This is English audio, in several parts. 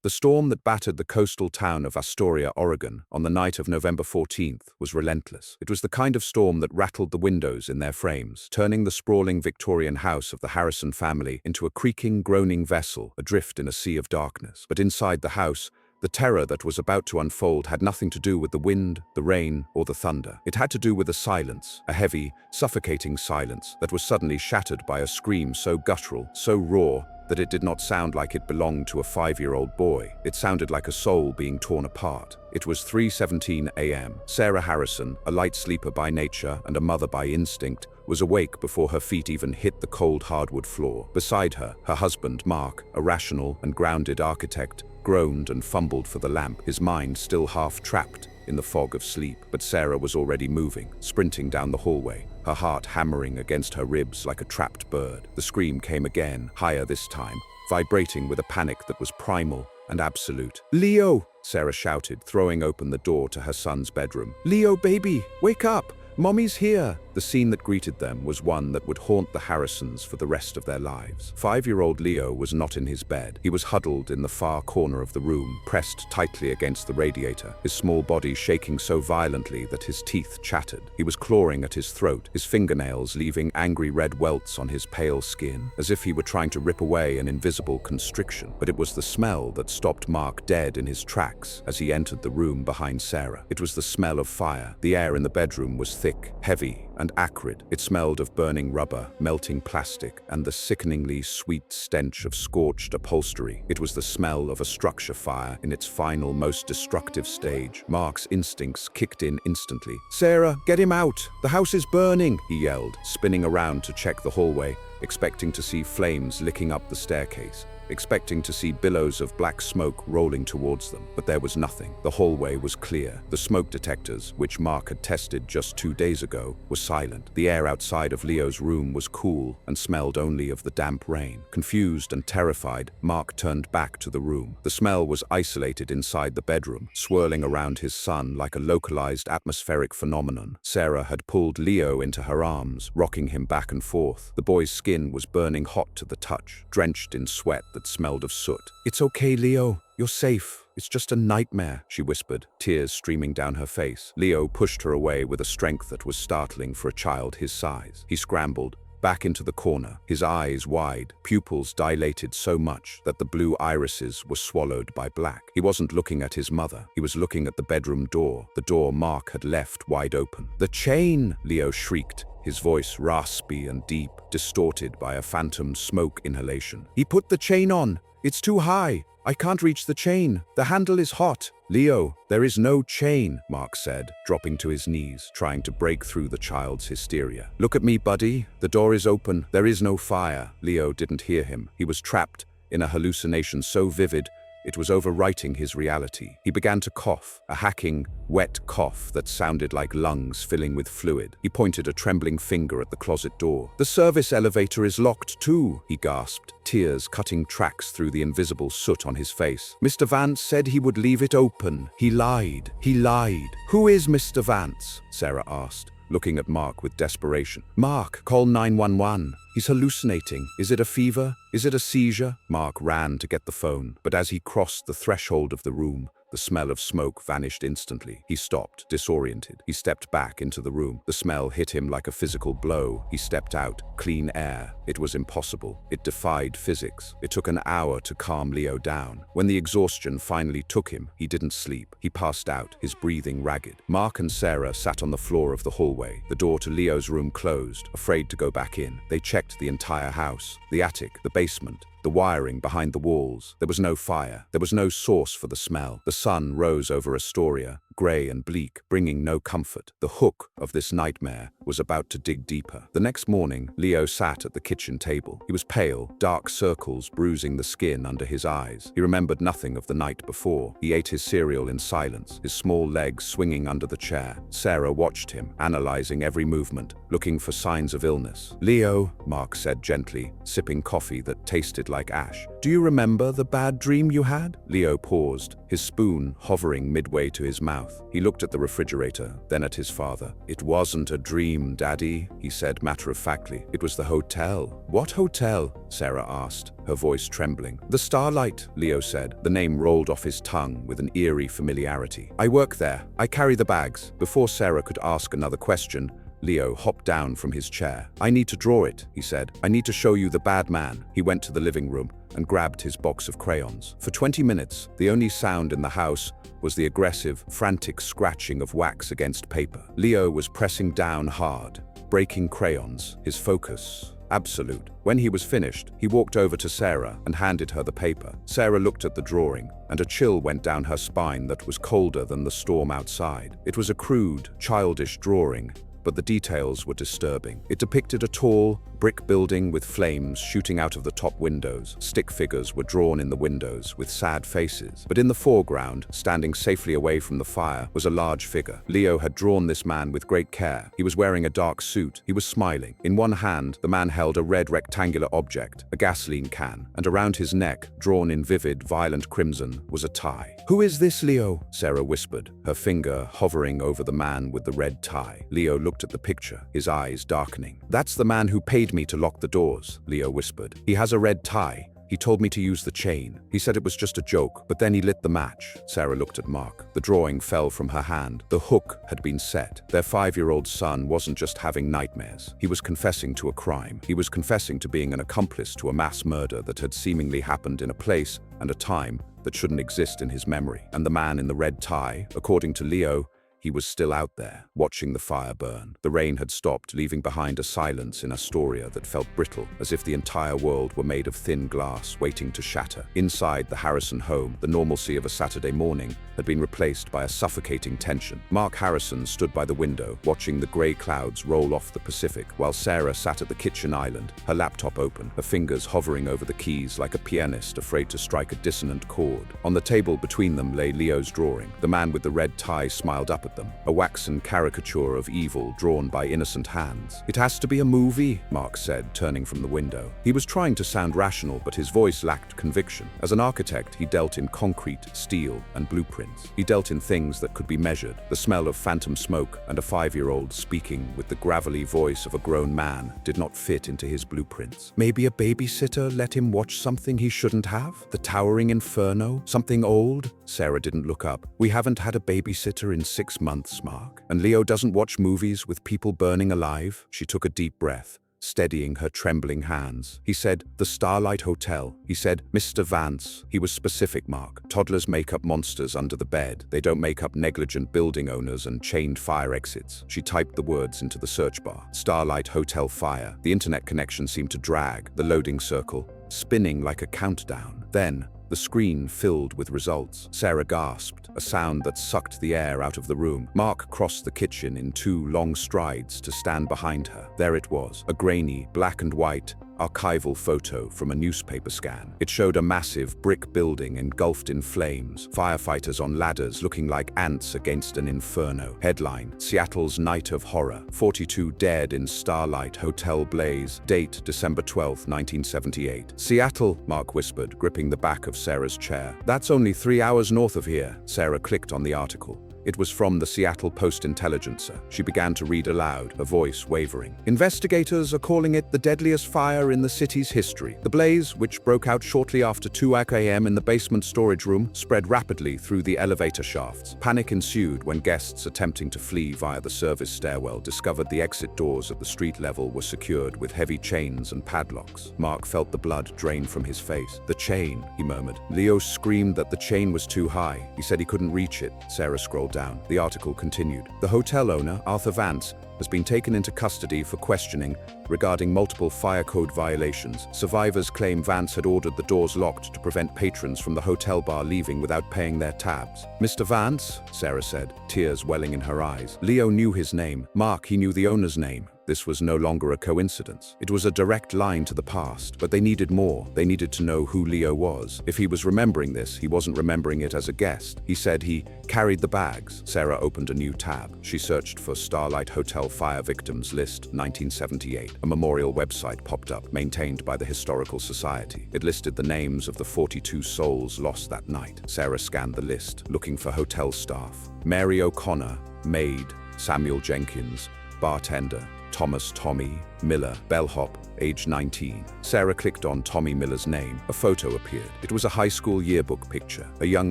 The storm that battered the coastal town of Astoria, Oregon, on the night of November 14th was relentless. It was the kind of storm that rattled the windows in their frames, turning the sprawling Victorian house of the Harrison family into a creaking, groaning vessel adrift in a sea of darkness. But inside the house, the terror that was about to unfold had nothing to do with the wind, the rain, or the thunder. It had to do with a silence, a heavy, suffocating silence that was suddenly shattered by a scream so guttural, so raw, that it did not sound like it belonged to a 5-year-old boy. It sounded like a soul being torn apart. It was 3:17 a.m. Sarah Harrison, a light sleeper by nature and a mother by instinct, was awake before her feet even hit the cold hardwood floor. Beside her, her husband, Mark, a rational and grounded architect, groaned and fumbled for the lamp, his mind still half trapped in the fog of sleep. But Sarah was already moving, sprinting down the hallway, her heart hammering against her ribs like a trapped bird. The scream came again, higher this time, vibrating with a panic that was primal and absolute. "Leo!" Sarah shouted, throwing open the door to her son's bedroom. "Leo, baby, wake up! Mommy's here!" The scene that greeted them was one that would haunt the Harrisons for the rest of their lives. 5-year-old Leo was not in his bed. He was huddled in the far corner of the room, pressed tightly against the radiator, his small body shaking so violently that his teeth chattered. He was clawing at his throat, his fingernails leaving angry red welts on his pale skin, as if he were trying to rip away an invisible constriction. But it was the smell that stopped Mark dead in his tracks as he entered the room behind Sarah. It was the smell of fire. The air in the bedroom was thick, heavy, and acrid. It smelled of burning rubber, melting plastic, and the sickeningly sweet stench of scorched upholstery. It was the smell of a structure fire in its final, most destructive stage. Mark's instincts kicked in instantly. "Sarah, get him out! The house is burning!" he yelled, spinning around to check the hallway, expecting to see flames licking up the staircase, expecting to see billows of black smoke rolling towards them. But there was nothing. The hallway was clear. The smoke detectors, which Mark had tested just 2 days ago, were silent. The air outside of Leo's room was cool and smelled only of the damp rain. Confused and terrified, Mark turned back to the room. The smell was isolated inside the bedroom, swirling around his son like a localized atmospheric phenomenon. Sarah had pulled Leo into her arms, rocking him back and forth. The boy's skin was burning hot to the touch, drenched in sweat that smelled of soot. "It's okay, Leo. You're safe. It's just a nightmare," she whispered, tears streaming down her face. Leo pushed her away with a strength that was startling for a child his size. He scrambled back into the corner, his eyes wide, pupils dilated so much that the blue irises were swallowed by black. He wasn't looking at his mother. He was looking at the bedroom door, the door Mark had left wide open. "The chain!" Leo shrieked, his voice raspy and deep, distorted by a phantom smoke inhalation. "He put the chain on. It's too high. I can't reach the chain. The handle is hot." "Leo, there is no chain," Mark said, dropping to his knees, trying to break through the child's hysteria. "Look at me, buddy. The door is open. There is no fire." Leo didn't hear him. He was trapped in a hallucination so vivid it was overwriting his reality. He began to cough, a hacking, wet cough that sounded like lungs filling with fluid. He pointed a trembling finger at the closet door. "The service elevator is locked too," he gasped, tears cutting tracks through the invisible soot on his face. "Mr. Vance said he would leave it open. He lied. He lied." "Who is Mr. Vance?" Sarah asked, looking at Mark with desperation. "Mark, call 911. He's hallucinating. Is it a fever? Is it a seizure?" Mark ran to get the phone, but as he crossed the threshold of the room, the smell of smoke vanished instantly. He stopped, disoriented. He stepped back into the room. The smell hit him like a physical blow. He stepped out. Clean air. It was impossible. It defied physics. It took an hour to calm Leo down. When the exhaustion finally took him, he didn't sleep. He passed out, his breathing ragged. Mark and Sarah sat on the floor of the hallway. The door to Leo's room closed, afraid to go back in. They checked the entire house, the attic, the basement, the wiring behind the walls. There was no fire. There was no source for the smell. The sun rose over Astoria, grey and bleak, bringing no comfort. The hook of this nightmare was about to dig deeper. The next morning, Leo sat at the kitchen table. He was pale, dark circles bruising the skin under his eyes. He remembered nothing of the night before. He ate his cereal in silence, his small legs swinging under the chair. Sarah watched him, analyzing every movement, looking for signs of illness. "Leo," Mark said gently, sipping coffee that tasted like ash. "Do you remember the bad dream you had?" Leo paused, his spoon hovering midway to his mouth. mouth. He looked at the refrigerator, then at his father. "It wasn't a dream, Daddy," he said matter-of-factly. "It was the hotel." "What hotel?" Sarah asked, her voice trembling. "The Starlight," Leo said. The name rolled off his tongue with an eerie familiarity. "I work there. I carry the bags." Before Sarah could ask another question, Leo hopped down from his chair. "I need to draw it," he said. "I need to show you the bad man." He went to the living room and grabbed his box of crayons. For 20 minutes, the only sound in the house was the aggressive, frantic scratching of wax against paper. Leo was pressing down hard, breaking crayons, his focus absolute. When he was finished, he walked over to Sarah and handed her the paper. Sarah looked at the drawing, and a chill went down her spine that was colder than the storm outside. It was a crude, childish drawing, but the details were disturbing. It depicted a tall, brick building with flames shooting out of the top windows. Stick figures were drawn in the windows with sad faces. But in the foreground, standing safely away from the fire, was a large figure. Leo had drawn this man with great care. He was wearing a dark suit. He was smiling. In one hand, the man held a red rectangular object, a gasoline can, and around his neck, drawn in vivid, violent crimson, was a tie. "Who is this, Leo?" Sarah whispered, her finger hovering over the man with the red tie. Leo looked at the picture, his eyes darkening. "That's the man who paid me to lock the doors," Leo whispered. "He has a red tie. He told me to use the chain. He said it was just a joke, but then he lit the match." Sarah looked at Mark. The drawing fell from her hand. The hook had been set. Their 5-year-old son wasn't just having nightmares. He was confessing to a crime. He was confessing to being an accomplice to a mass murder that had seemingly happened in a place and a time that shouldn't exist in his memory. And the man in the red tie, according to Leo, he was still out there, watching the fire burn. The rain had stopped, leaving behind a silence in Astoria that felt brittle, as if the entire world were made of thin glass, waiting to shatter. Inside the Harrison home, the normalcy of a Saturday morning had been replaced by a suffocating tension. Mark Harrison stood by the window, watching the gray clouds roll off the Pacific, while Sarah sat at the kitchen island, her laptop open, her fingers hovering over the keys like a pianist afraid to strike a dissonant chord. On the table between them lay Leo's drawing. The man with the red tie smiled up at them, a waxen caricature of evil drawn by innocent hands. "It has to be a movie," Mark said, turning from the window. He was trying to sound rational, but his voice lacked conviction. As an architect, he dealt in concrete, steel, and blueprints. He dealt in things that could be measured. The smell of phantom smoke and a 5-year-old speaking with the gravelly voice of a grown man did not fit into his blueprints. "Maybe a babysitter let him watch something he shouldn't have? The towering inferno? Something old?" Sarah didn't look up. "We haven't had a babysitter in 6 months, Mark. And Leo doesn't watch movies with people burning alive." She took a deep breath, steadying her trembling hands. "He said, the Starlight Hotel. He said, Mr. Vance." He was specific, Mark. "Toddlers make up monsters under the bed. They don't make up negligent building owners and chained fire exits." She typed the words into the search bar. Starlight Hotel fire. The internet connection seemed to drag, the loading circle spinning like a countdown. Then, the screen filled with results. Sarah gasped, a sound that sucked the air out of the room. Mark crossed the kitchen in 2 long strides to stand behind her. There it was, a grainy, black and white, archival photo from a newspaper scan. It showed a massive brick building engulfed in flames, firefighters on ladders looking like ants against an inferno. Headline: Seattle's Night of Horror. 42 dead in Starlight Hotel blaze. Date: December 12, 1978. "Seattle," Mark whispered, gripping the back of Sarah's chair. "That's only 3 hours north of here." Sarah clicked on the article. It was from the Seattle Post-Intelligencer. She began to read aloud, her voice wavering. "Investigators are calling it the deadliest fire in the city's history. The blaze, which broke out shortly after 2 a.m. in the basement storage room, spread rapidly through the elevator shafts. Panic ensued when guests attempting to flee via the service stairwell discovered the exit doors at the street level were secured with heavy chains and padlocks." Mark felt the blood drain from his face. "The chain," he murmured. "Leo screamed that the chain was too high. He said he couldn't reach it." Sarah scrolled down. The article continued. "The hotel owner, Arthur Vance, has been taken into custody for questioning regarding multiple fire code violations. Survivors claim Vance had ordered the doors locked to prevent patrons from the hotel bar leaving without paying their tabs." "Mr. Vance?" Sarah said, tears welling in her eyes. Leo knew his name. Mark, he knew the owner's name. This was no longer a coincidence. It was a direct line to the past, but they needed more. They needed to know who Leo was. If he was remembering this, he wasn't remembering it as a guest. He said he carried the bags. Sarah opened a new tab. She searched for Starlight Hotel Fire Victims List 1978. A memorial website popped up, maintained by the Historical Society. It listed the names of the 42 souls lost that night. Sarah scanned the list, looking for hotel staff. Mary O'Connor, maid; Samuel Jenkins, bartender; Thomas Tommy Miller, bellhop, age 19. Sarah clicked on Tommy Miller's name. A photo appeared. It was a high school yearbook picture. A young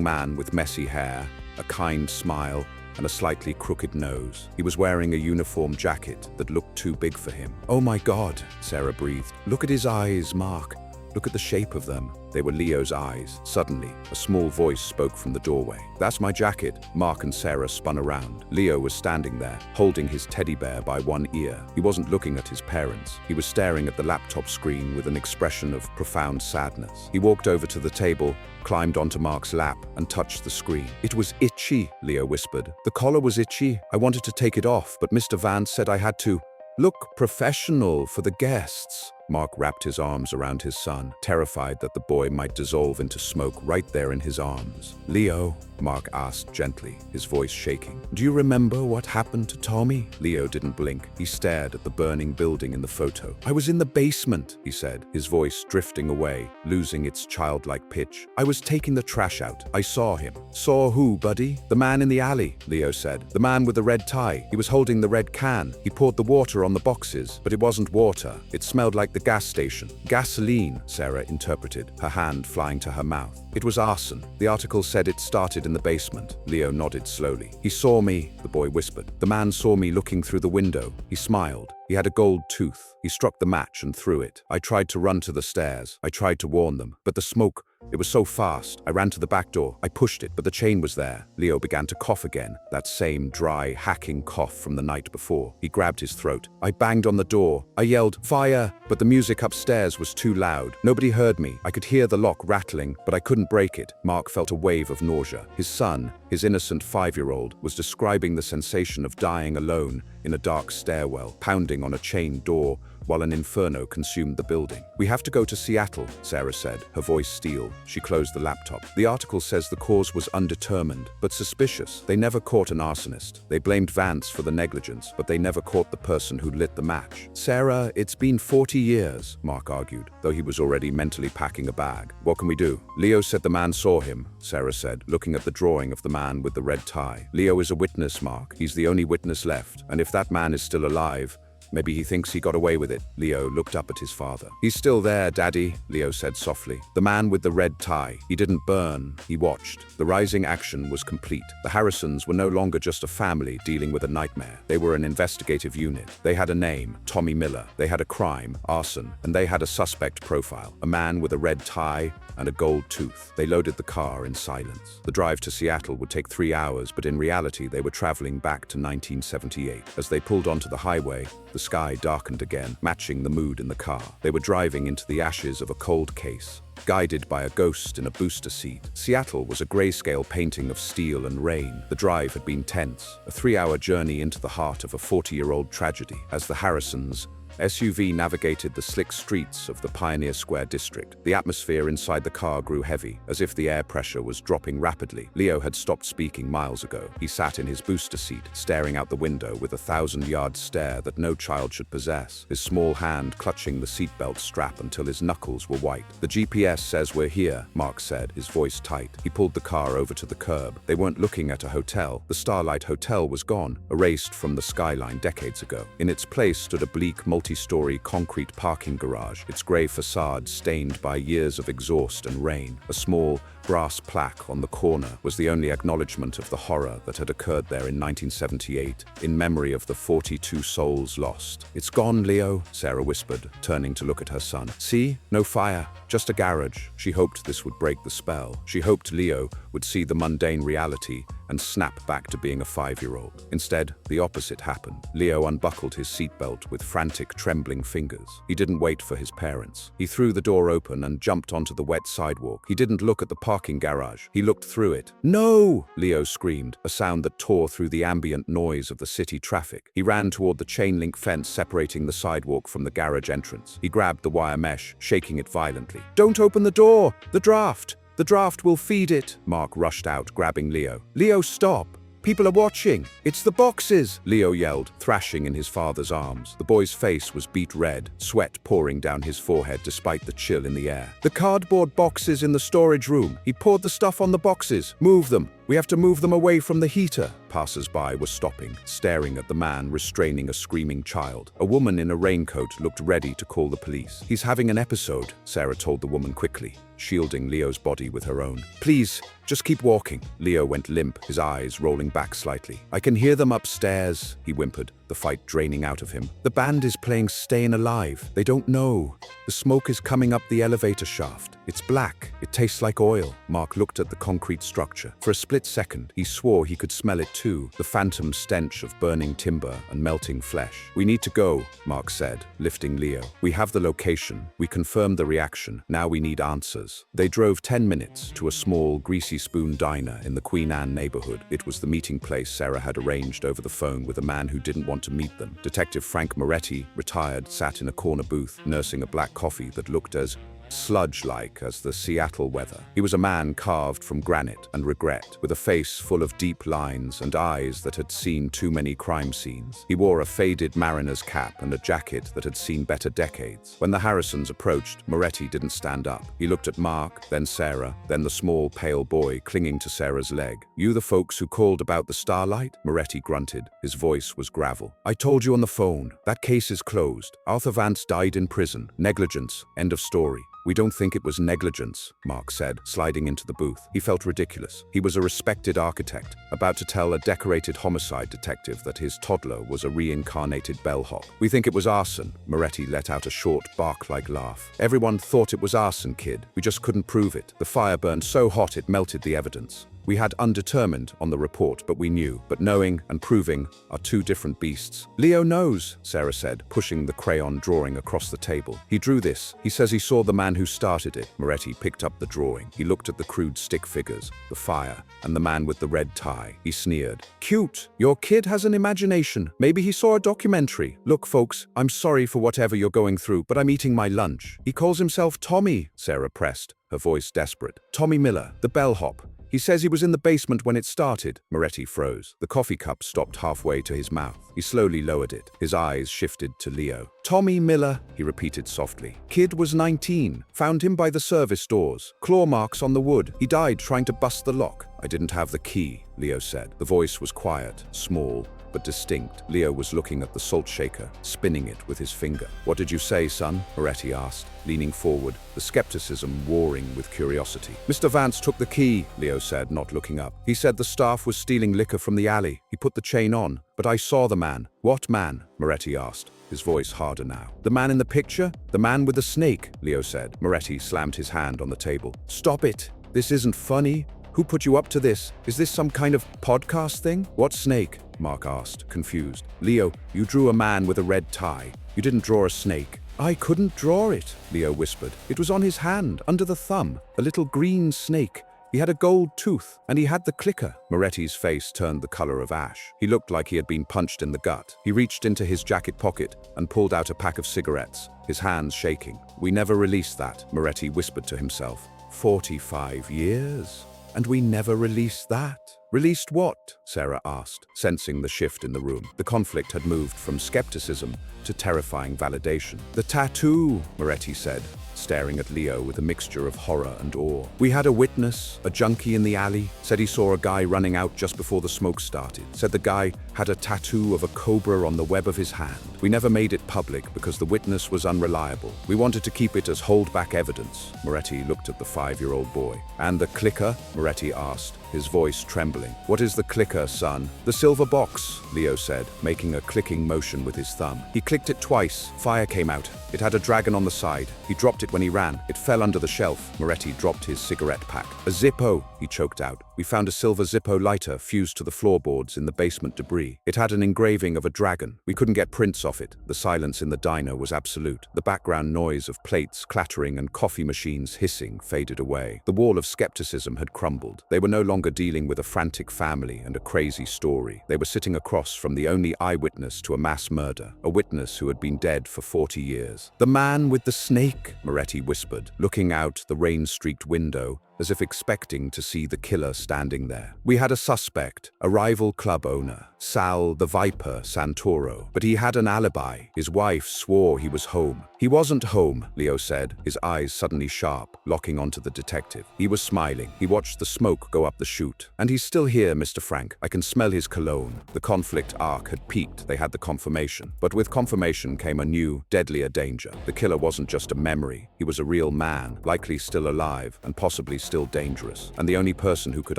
man with messy hair, a kind smile, and a slightly crooked nose. He was wearing a uniform jacket that looked too big for him. "Oh my God," Sarah breathed. "Look at his eyes, Mark. Look at the shape of them." They were Leo's eyes. Suddenly, a small voice spoke from the doorway. "That's my jacket." Mark and Sarah spun around. Leo was standing there, holding his teddy bear by one ear. He wasn't looking at his parents. He was staring at the laptop screen with an expression of profound sadness. He walked over to the table, climbed onto Mark's lap, and touched the screen. "It was itchy," Leo whispered. "The collar was itchy. I wanted to take it off, but Mr. Vance said I had to look professional for the guests." Mark wrapped his arms around his son, terrified that the boy might dissolve into smoke right there in his arms. "Leo," Mark asked gently, his voice shaking, "do you remember what happened to Tommy?" Leo didn't blink. He stared at the burning building in the photo. "I was in the basement," he said, his voice drifting away, losing its childlike pitch. "I was taking the trash out. I saw him." "Saw who, buddy?" "The man in the alley," Leo said. "The man with the red tie. He was holding the red can. He poured the water on the boxes, but it wasn't water. It smelled like the gas station." "Gasoline," Sarah interpreted, her hand flying to her mouth. "It was arson. The article said it started in the basement." Leo nodded slowly. "He saw me," the boy whispered. "The man saw me looking through the window. He smiled. He had a gold tooth. He struck the match and threw it. I tried to run to the stairs. I tried to warn them, but the smoke, it was so fast. I ran to the back door. I pushed it, but the chain was there." Leo began to cough again, that same dry, hacking cough from the night before. He grabbed his throat. "I banged on the door. I yelled, 'Fire!' but the music upstairs was too loud. Nobody heard me. I could hear the lock rattling, but I couldn't break it." Mark felt a wave of nausea. His son, his innocent 5-year-old, was describing the sensation of dying alone in a dark stairwell, pounding on a chained door while an inferno consumed the building. "We have to go to Seattle," Sarah said, her voice steel. She closed the laptop. "The article says the cause was undetermined, but suspicious. They never caught an arsonist. They blamed Vance for the negligence, but they never caught the person who lit the match." "Sarah, it's been 40 years, Mark argued, though he was already mentally packing a bag. "What can we do?" "Leo said the man saw him," Sarah said, looking at the drawing of the man with the red tie. "Leo is a witness, Mark. He's the only witness left, and if that man is still alive, maybe he thinks he got away with it." Leo looked up at his father. "He's still there, Daddy," Leo said softly. "The man with the red tie. He didn't burn. He watched." The rising action was complete. The Harrisons were no longer just a family dealing with a nightmare. They were an investigative unit. They had a name, Tommy Miller. They had a crime, arson, and they had a suspect profile, a man with a red tie and a gold tooth. They loaded the car in silence. The drive to Seattle would take 3 hours, but in reality they were traveling back to 1978. As they pulled onto the highway, the sky darkened again, matching the mood in the car. They were driving into the ashes of a cold case, guided by a ghost in a booster seat. Seattle was a grayscale painting of steel and rain. The drive had been tense, a 3-hour journey into the heart of a 40-year-old tragedy. As the Harrisons' SUV navigated the slick streets of the Pioneer Square district, the atmosphere inside the car grew heavy, as if the air pressure was dropping rapidly. Leo had stopped speaking miles ago. He sat in his booster seat, staring out the window with a 1,000-yard stare that no child should possess, his small hand clutching the seatbelt strap until his knuckles were white. "The GPS says we're here," Mark said, his voice tight. He pulled the car over to the curb. They weren't looking at a hotel. The Starlight Hotel was gone, erased from the skyline decades ago. In its place stood a bleak, multi-story concrete parking garage, its gray facade stained by years of exhaust and rain. A small, brass plaque on the corner was the only acknowledgement of the horror that had occurred there in 1978, in memory of the 42 souls lost. "It's gone, Leo," Sarah whispered, turning to look at her son. "See? No fire, just a garage." She hoped this would break the spell. She hoped Leo would see the mundane reality and snap back to being a 5-year-old. Instead, the opposite happened. Leo unbuckled his seatbelt with frantic, trembling fingers. He didn't wait for his parents. He threw the door open and jumped onto the wet sidewalk. He didn't look at the parking parking garage. He looked through it. "No!" Leo screamed, a sound that tore through the ambient noise of the city traffic. He ran toward the chain-link fence separating the sidewalk from the garage entrance. He grabbed the wire mesh, shaking it violently. "Don't open the door! The draft! The draft will feed it!" Mark rushed out, grabbing Leo. "Leo, stop! People are watching! It's the boxes!" Leo yelled, thrashing in his father's arms. The boy's face was beet red, sweat pouring down his forehead despite the chill in the air. "The cardboard boxes in the storage room. He poured the stuff on the boxes. Move them! We have to move them away from the heater." Passers-by were stopping, staring at the man restraining a screaming child. A woman in a raincoat looked ready to call the police. "He's having an episode," Sarah told the woman quickly, shielding Leo's body with her own. "Please, just keep walking." Leo went limp, his eyes rolling back slightly. "I can hear them upstairs," he whimpered, the fight draining out of him. "The band is playing Stayin' Alive. They don't know. The smoke is coming up the elevator shaft. It's black. It tastes like oil." Mark looked at the concrete structure. For a split second, he swore he could smell it too, the phantom stench of burning timber and melting flesh. "We need to go," Mark said, lifting Leo. "We have the location. We confirmed the reaction. Now we need answers." They drove 10 minutes to a small, greasy spoon diner in the Queen Anne neighborhood. It was the meeting place Sarah had arranged over the phone with a man who didn't want to meet them. Detective Frank Moretti, retired, sat in a corner booth, nursing a black coffee that looked as sludge-like as the Seattle weather. He was a man carved from granite and regret, with a face full of deep lines and eyes that had seen too many crime scenes. He wore a faded mariner's cap and a jacket that had seen better decades. When the Harrisons approached, Moretti didn't stand up. He looked at Mark, then Sarah, then the small, pale boy clinging to Sarah's leg. "You the folks who called about the starlight?" Moretti grunted. His voice was gravel. "I told you on the phone. That case is closed. Arthur Vance died in prison. Negligence. End of story." "We don't think it was negligence," Mark said, sliding into the booth. He felt ridiculous. He was a respected architect, about to tell a decorated homicide detective that his toddler was a reincarnated bellhop. "We think it was arson." Moretti let out a short, bark-like laugh. "Everyone thought it was arson, kid. We just couldn't prove it. The fire burned so hot it melted the evidence. We had undetermined on the report, but we knew. But knowing and proving are two different beasts." "Leo knows," Sarah said, pushing the crayon drawing across the table. "He drew this. He says he saw the man who started it." Moretti picked up the drawing. He looked at the crude stick figures, the fire, and the man with the red tie. He sneered. "Cute. Your kid has an imagination. Maybe he saw a documentary. Look, folks, I'm sorry for whatever you're going through, but I'm eating my lunch." "He calls himself Tommy," Sarah pressed, her voice desperate. "Tommy Miller, the bellhop. He says he was in the basement when it started." Moretti froze. The coffee cup stopped halfway to his mouth. He slowly lowered it. His eyes shifted to Leo. "Tommy Miller," he repeated softly. "Kid was 19. Found him by the service doors. Claw marks on the wood. He died trying to bust the lock." "I didn't have the key," Leo said. The voice was quiet, small, but distinct. Leo was looking at the salt shaker, spinning it with his finger. "What did you say, son?" Moretti asked, leaning forward, the skepticism warring with curiosity. "Mr. Vance took the key," Leo said, not looking up. "He said the staff was stealing liquor from the alley. He put the chain on, but I saw the man." "What man?" Moretti asked, his voice harder now. "The man in the picture? The man with the snake," Leo said. Moretti slammed his hand on the table. "Stop it. This isn't funny. Who put you up to this? Is this some kind of podcast thing?" "What snake?" Mark asked, confused. "Leo, you drew a man with a red tie. You didn't draw a snake." "I couldn't draw it," Leo whispered. "It was on his hand, under the thumb, a little green snake. He had a gold tooth, and he had the clicker." Moretti's face turned the color of ash. He looked like he had been punched in the gut. He reached into his jacket pocket and pulled out a pack of cigarettes, his hands shaking. "We never released that," Moretti whispered to himself. 45 years. And we never released that. "Released what?" Sarah asked, sensing the shift in the room. The conflict had moved from skepticism to terrifying validation. "The tattoo," Moretti said, staring at Leo with a mixture of horror and awe. "We had a witness, a junkie in the alley, said he saw a guy running out just before the smoke started. Said the guy had a tattoo of a cobra on the web of his hand. We never made it public because the witness was unreliable. We wanted to keep it as holdback evidence." Moretti looked at the 5-year-old boy. "And the clicker?" Moretti asked, his voice trembling. "What is the clicker, son?" "The silver box," Leo said, making a clicking motion with his thumb. He clicked it twice. Fire came out. It had a dragon on the side. He dropped it when he ran. It fell under the shelf. Moretti dropped his cigarette pack. "A Zippo," he choked out. "We found a silver Zippo lighter fused to the floorboards in the basement debris. It had an engraving of a dragon. We couldn't get prints off it." The silence in the diner was absolute. The background noise of plates clattering and coffee machines hissing faded away. The wall of skepticism had crumbled. They were no longer dealing with a frantic family and a crazy story. They were sitting across from the only eyewitness to a mass murder, a witness who had been dead for 40 years. "The man with the snake," Moretti whispered, looking out the rain-streaked window, as if expecting to see the killer standing there. "We had a suspect, a rival club owner, Sal the Viper Santoro, but he had an alibi. His wife swore he was home." "He wasn't home," Leo said, his eyes suddenly sharp, locking onto the detective. He was smiling. "He watched the smoke go up the chute. And he's still here, Mr. Frank. I can smell his cologne." The conflict arc had peaked. They had the confirmation. But with confirmation came a new, deadlier danger. The killer wasn't just a memory. He was a real man, likely still alive, and possibly still dangerous. And the only person who could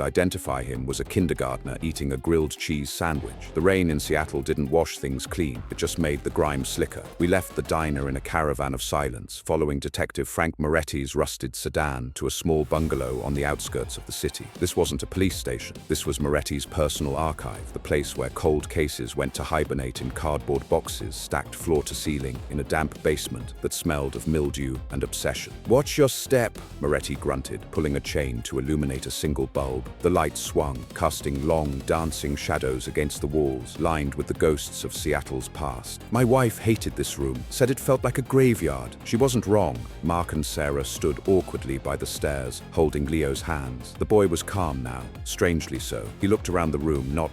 identify him was a kindergartner eating a grilled cheese sandwich. The rain in Seattle didn't wash things clean. It just made the grime slicker. We left the diner in a caravan of silence, following Detective Frank Moretti's rusted sedan to a small bungalow on the outskirts of the city. This wasn't a police station. This was Moretti's personal archive, the place where cold cases went to hibernate in cardboard boxes stacked floor to ceiling in a damp basement that smelled of mildew and obsession. "Watch your step," Moretti grunted, pulling a chain to illuminate a single bulb. The light swung, casting long, dancing shadows against the walls, lined with the ghosts of Seattle's past. "My wife hated this room, said it felt like a graveyard." She wasn't wrong. Mark and Sarah stood awkwardly by the stairs, holding Leo's hands. The boy was calm now, strangely so. He looked around the room, not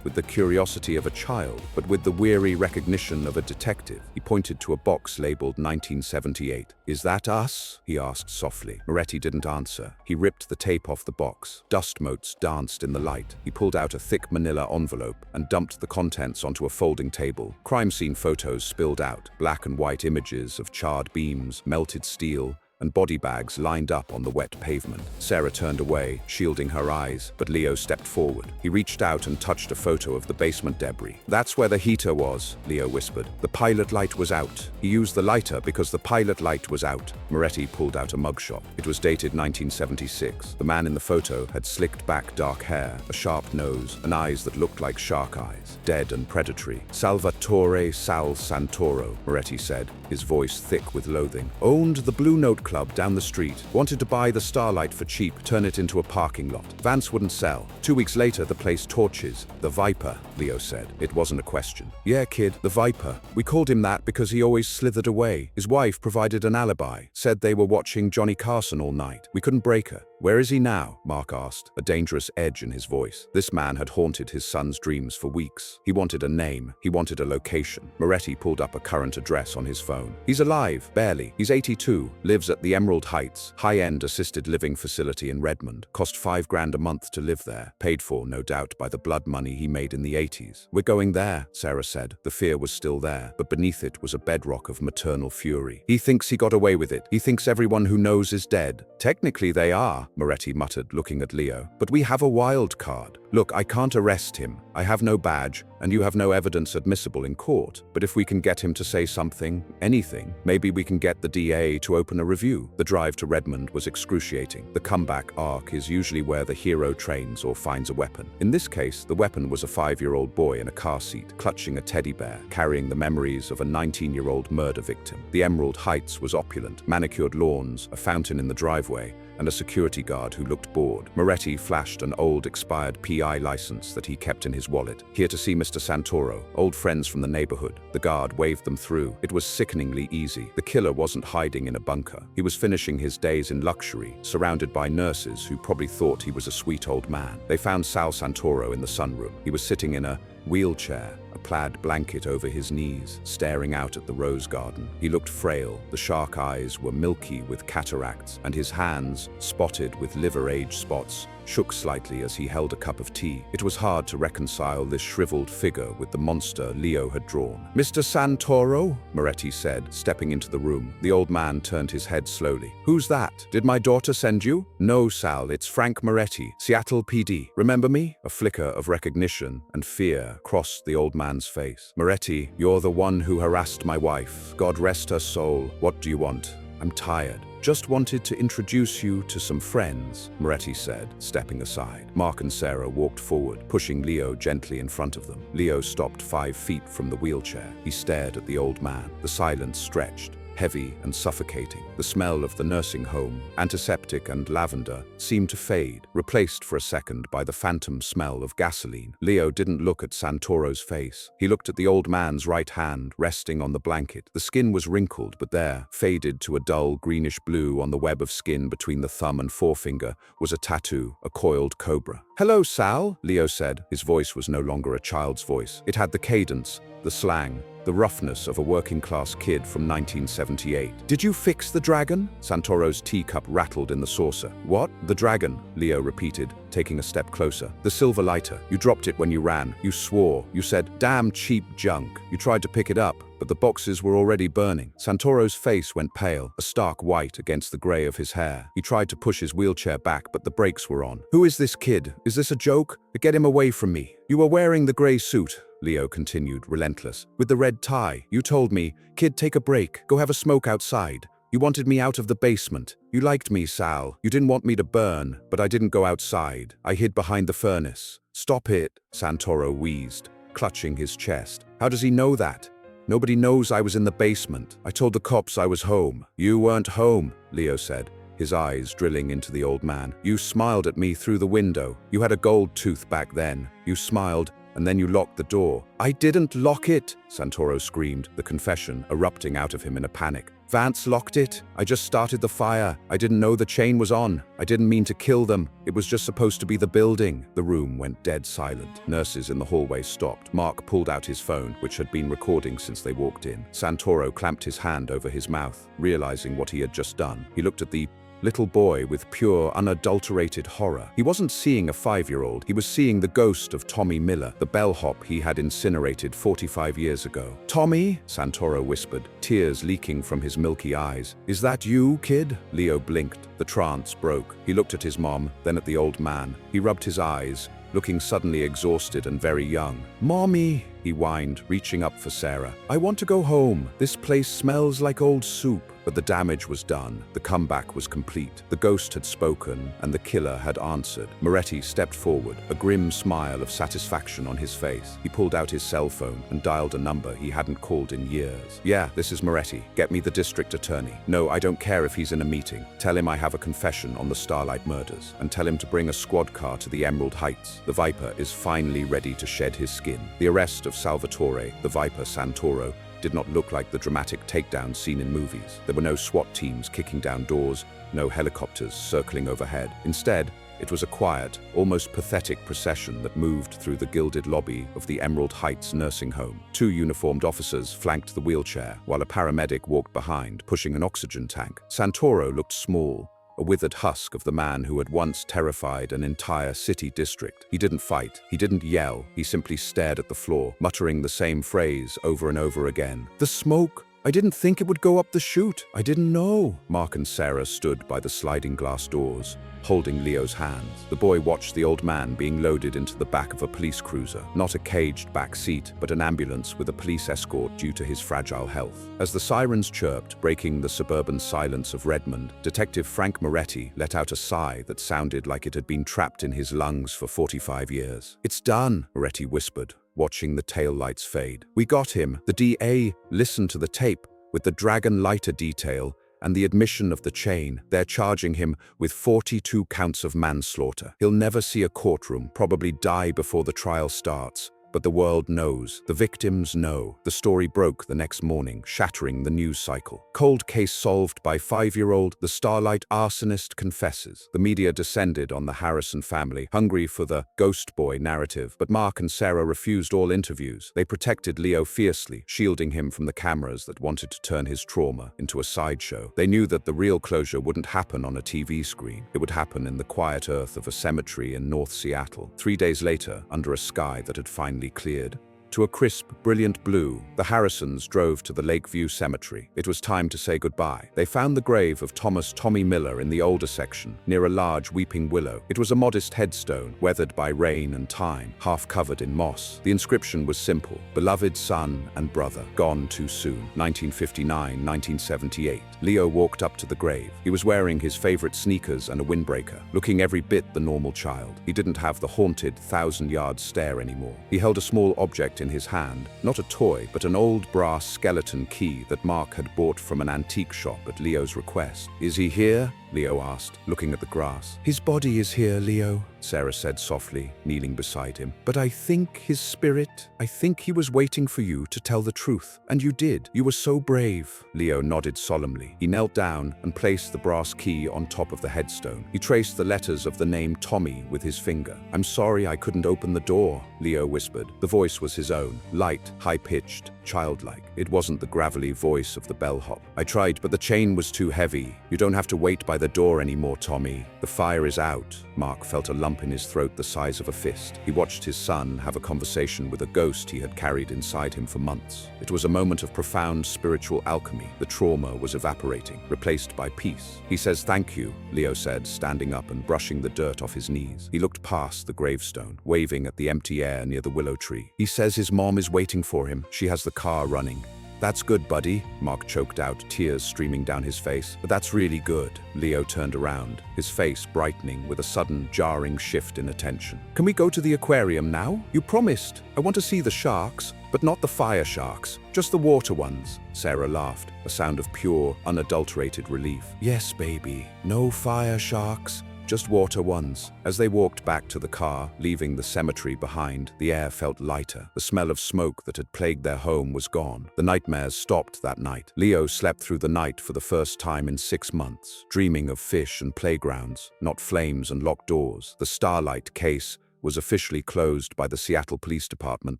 with the curiosity of a child, but with the weary recognition of a detective. He pointed to a box labeled 1978. "Is that us?" he asked softly. Moretti didn't answer. He ripped the tape off the box. Dust motes danced in the light. He pulled out a thick manila envelope and dumped the contents onto a folding table. Crime scene photos spilled out, black and white images of charred beams, melted steel, and body bags lined up on the wet pavement. Sarah turned away, shielding her eyes, but Leo stepped forward. He reached out and touched a photo of the basement debris. "That's where the heater was," Leo whispered. "The pilot light was out. He used the lighter because the pilot light was out." Moretti pulled out a mugshot. It was dated 1976. The man in the photo had slicked back dark hair, a sharp nose, and eyes that looked like shark eyes, dead and predatory. "Salvatore Sal Santoro," Moretti said, his voice thick with loathing. "Owned the Blue Note Club down the street. Wanted to buy the Starlight for cheap, turn it into a parking lot. Vance wouldn't sell. 2 weeks later, the place torches. The Viper," Leo said. It wasn't a question. "Yeah, kid, the Viper. We called him that because he always slithered away. His wife provided an alibi, said they were watching Johnny Carson all night. We couldn't break her." "Where is he now?" Mark asked, a dangerous edge in his voice. This man had haunted his son's dreams for weeks. He wanted a name. He wanted a location. Moretti pulled up a current address on his phone. "He's alive, barely. He's 82, lives at the Emerald Heights, high-end assisted living facility in Redmond. Cost $5,000 a month to live there. Paid for, no doubt, by the blood money he made in the 80s. "We're going there," Sarah said. The fear was still there, but beneath it was a bedrock of maternal fury. "He thinks he got away with it. He thinks everyone who knows is dead." "Technically they are," Moretti muttered, looking at Leo. "But we have a wild card. Look, I can't arrest him. I have no badge, and you have no evidence admissible in court. But if we can get him to say something, anything, maybe we can get the DA to open a review." The drive to Redmond was excruciating. The comeback arc is usually where the hero trains or finds a weapon. In this case, the weapon was a 5-year-old boy in a car seat, clutching a teddy bear, carrying the memories of a 19-year-old murder victim. The Emerald Heights was opulent, manicured lawns, a fountain in the driveway, and a security guard who looked bored. Moretti flashed an old expired PI license that he kept in his wallet. "Here to see Mr. Santoro. Old friends from the neighborhood." The guard waved them through. It was sickeningly easy. The killer wasn't hiding in a bunker. He was finishing his days in luxury, surrounded by nurses who probably thought he was a sweet old man. They found Sal Santoro in the sunroom. He was sitting in a wheelchair, a plaid blanket over his knees, staring out at the rose garden. He looked frail. The shark eyes were milky with cataracts, and his hands, spotted with liver age spots, shook slightly as he held a cup of tea. It was hard to reconcile this shriveled figure with the monster Leo had drawn. "Mr. Santoro?" Moretti said, stepping into the room. The old man turned his head slowly. "Who's that? Did my daughter send you?" "No, Sal, it's Frank Moretti, Seattle PD. Remember me?" A flicker of recognition and fear crossed the old man's face. "Moretti, you're the one who harassed my wife. God rest her soul. What do you want?" "I'm tired. Just wanted to introduce you to some friends," Moretti said, stepping aside. Mark and Sarah walked forward, pushing Leo gently in front of them. Leo stopped 5 feet from the wheelchair. He stared at the old man. The silence stretched, heavy and suffocating. The smell of the nursing home, antiseptic and lavender, seemed to fade, replaced for a second by the phantom smell of gasoline. Leo didn't look at Santoro's face. He looked at the old man's right hand, resting on the blanket. The skin was wrinkled, but there, faded to a dull greenish blue on the web of skin between the thumb and forefinger, was a tattoo, a coiled cobra. "Hello, Sal," Leo said. His voice was no longer a child's voice. It had the cadence, the slang, the roughness of a working-class kid from 1978. "Did you fix the dragon?" Santoro's teacup rattled in the saucer. "What? The dragon?" Leo repeated, taking a step closer. "The silver lighter. You dropped it when you ran. You swore. You said, 'Damn cheap junk.' You tried to pick it up, but the boxes were already burning." Santoro's face went pale, a stark white against the gray of his hair. He tried to push his wheelchair back, but the brakes were on. "Who is this kid? Is this a joke? Get him away from me." "You were wearing the gray suit," Leo continued, relentless, "with the red tie. You told me, 'Kid, take a break. Go have a smoke outside.' You wanted me out of the basement. You liked me, Sal. You didn't want me to burn, but I didn't go outside. I hid behind the furnace." "Stop it," Santoro wheezed, clutching his chest. "How does he know that? Nobody knows I was in the basement. I told the cops I was home." "You weren't home," Leo said, his eyes drilling into the old man. "You smiled at me through the window. You had a gold tooth back then. You smiled, and then you locked the door." "I didn't lock it," Santoro screamed, the confession erupting out of him in a panic. "Vance locked it. I just started the fire. I didn't know the chain was on. I didn't mean to kill them. It was just supposed to be the building." The room went dead silent. Nurses in the hallway stopped. Mark pulled out his phone, which had been recording since they walked in. Santoro clamped his hand over his mouth, realizing what he had just done. He looked at the little boy with pure, unadulterated horror. He wasn't seeing a 5-year-old. He was seeing the ghost of Tommy Miller, the bellhop he had incinerated 45 years ago. "Tommy?" Santoro whispered, tears leaking from his milky eyes. "Is that you, kid?" Leo blinked. The trance broke. He looked at his mom, then at the old man. He rubbed his eyes, looking suddenly exhausted and very young. "Mommy," he whined, reaching up for Sarah. "I want to go home. This place smells like old soup." But the damage was done. The comeback was complete. The ghost had spoken, and the killer had answered. Moretti stepped forward, a grim smile of satisfaction on his face. He pulled out his cell phone and dialed a number he hadn't called in years. "Yeah, this is Moretti. Get me the district attorney." "No, I don't care if he's in a meeting. Tell him I have a confession on the Starlight murders, and tell him to bring a squad car to the Emerald Heights. The Viper is finally ready to shed his skin." The arrest of Salvatore, the Viper Santoro, did not look like the dramatic takedowns seen in movies. There were no SWAT teams kicking down doors, no helicopters circling overhead. Instead, it was a quiet, almost pathetic procession that moved through the gilded lobby of the Emerald Heights nursing home. 2 uniformed officers flanked the wheelchair, while a paramedic walked behind, pushing an oxygen tank. Santoro looked small, a withered husk of the man who had once terrified an entire city district. He didn't fight, he didn't yell, he simply stared at the floor, muttering the same phrase over and over again. "The smoke! I didn't think it would go up the chute. I didn't know." Mark and Sarah stood by the sliding glass doors, holding Leo's hands. The boy watched the old man being loaded into the back of a police cruiser, not a caged back seat, but an ambulance with a police escort due to his fragile health. As the sirens chirped, breaking the suburban silence of Redmond, Detective Frank Moretti let out a sigh that sounded like it had been trapped in his lungs for 45 years. "It's done," Moretti whispered, watching the taillights fade. "We got him." The DA listened to the tape with the dragon lighter detail and the admission of the chain. They're charging him with 42 counts of manslaughter. He'll never see a courtroom, probably die before the trial starts. But the world knows. The victims know. The story broke the next morning, shattering the news cycle. Cold case solved by 5-year-old, the Starlight arsonist confesses. The media descended on the Harrison family, hungry for the ghost boy narrative, but Mark and Sarah refused all interviews. They protected Leo fiercely, shielding him from the cameras that wanted to turn his trauma into a sideshow. They knew that the real closure wouldn't happen on a TV screen. It would happen in the quiet earth of a cemetery in North Seattle. 3 days later, under a sky that had finally cleared, to a crisp, brilliant blue, the Harrisons drove to the Lakeview Cemetery. It was time to say goodbye. They found the grave of Thomas "Tommy" Miller in the older section, near a large weeping willow. It was a modest headstone, weathered by rain and time, half covered in moss. The inscription was simple: beloved son and brother, gone too soon. 1959-1978. Leo walked up to the grave. He was wearing his favorite sneakers and a windbreaker, looking every bit the normal child. He didn't have the haunted, thousand-yard stare anymore. He held a small object in his hand, not a toy, but an old brass skeleton key that Mark had bought from an antique shop at Leo's request. "Is he here?" Leo asked, looking at the grass. "His body is here, Leo," Sarah said softly, kneeling beside him. "But I think his spirit, I think he was waiting for you to tell the truth. And you did. You were so brave." Leo nodded solemnly. He knelt down and placed the brass key on top of the headstone. He traced the letters of the name Tommy with his finger. "I'm sorry I couldn't open the door," Leo whispered. The voice was his own, light, high-pitched, childlike. It wasn't the gravelly voice of the bellhop. "I tried, but the chain was too heavy. You don't have to wait by the door anymore, Tommy. The fire is out." Mark felt a lump in his throat the size of a fist. He watched his son have a conversation with a ghost he had carried inside him for months. It was a moment of profound spiritual alchemy. The trauma was evaporating, replaced by peace. "He says thank you," Leo said, standing up and brushing the dirt off his knees. He looked past the gravestone, waving at the empty air near the willow tree. "He says his mom is waiting for him. She has the car running." "That's good, buddy," Mark choked out, tears streaming down his face. "But that's really good." Leo turned around, his face brightening with a sudden, jarring shift in attention. "Can we go to the aquarium now? You promised. I want to see the sharks, but not the fire sharks, just the water ones." Sarah laughed, a sound of pure, unadulterated relief. "Yes, baby. No fire sharks. Just water ones." As they walked back to the car, leaving the cemetery behind, the air felt lighter. The smell of smoke that had plagued their home was gone. The nightmares stopped that night. Leo slept through the night for the first time in 6 months, dreaming of fish and playgrounds, not flames and locked doors. The Starlight case was officially closed by the Seattle Police Department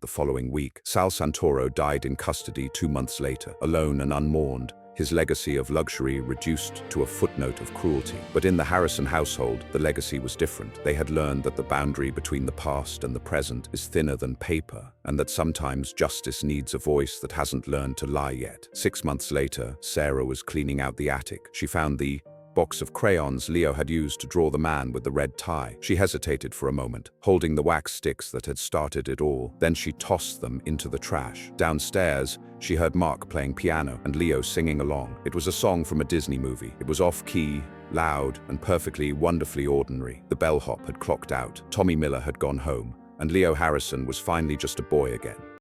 the following week. Sal Santoro died in custody 2 months later, alone and unmourned, his legacy of luxury reduced to a footnote of cruelty. But in the Harrison household, the legacy was different. They had learned that the boundary between the past and the present is thinner than paper, and that sometimes justice needs a voice that hasn't learned to lie yet. 6 months later, Sarah was cleaning out the attic. She found the box of crayons Leo had used to draw the man with the red tie. She hesitated for a moment, holding the wax sticks that had started it all. Then she tossed them into the trash. Downstairs, she heard Mark playing piano and Leo singing along. It was a song from a Disney movie. It was off-key, loud, and perfectly, wonderfully ordinary. The bellhop had clocked out. Tommy Miller had gone home, and Leo Harrison was finally just a boy again.